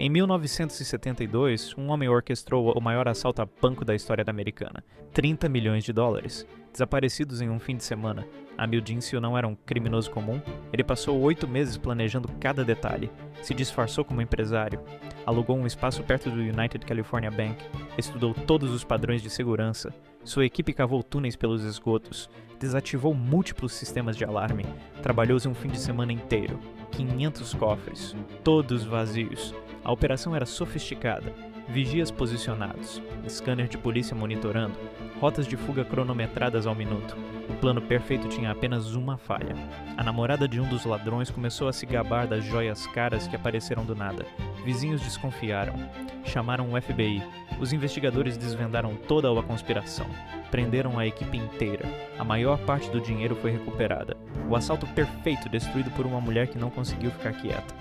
Em 1972, um homem orquestrou o maior assalto a banco da história americana, 30 milhões de dólares. Desaparecidos em um fim de semana, Amil Dinsil não era um criminoso comum. Ele passou 8 meses planejando cada detalhe, se disfarçou como empresário, alugou um espaço perto do United California Bank, estudou todos os padrões de segurança, sua equipe cavou túneis pelos esgotos, desativou múltiplos sistemas de alarme, trabalhou-se um fim de semana inteiro, 500 cofres, todos vazios. A operação era sofisticada, vigias posicionados, scanner de polícia monitorando, rotas de fuga cronometradas ao minuto. O plano perfeito tinha apenas uma falha. A namorada de um dos ladrões começou a se gabar das joias caras que apareceram do nada. Vizinhos desconfiaram. Chamaram o FBI. Os investigadores desvendaram toda a conspiração. Prenderam a equipe inteira. A maior parte do dinheiro foi recuperada. O assalto perfeito destruído por uma mulher que não conseguiu ficar quieta.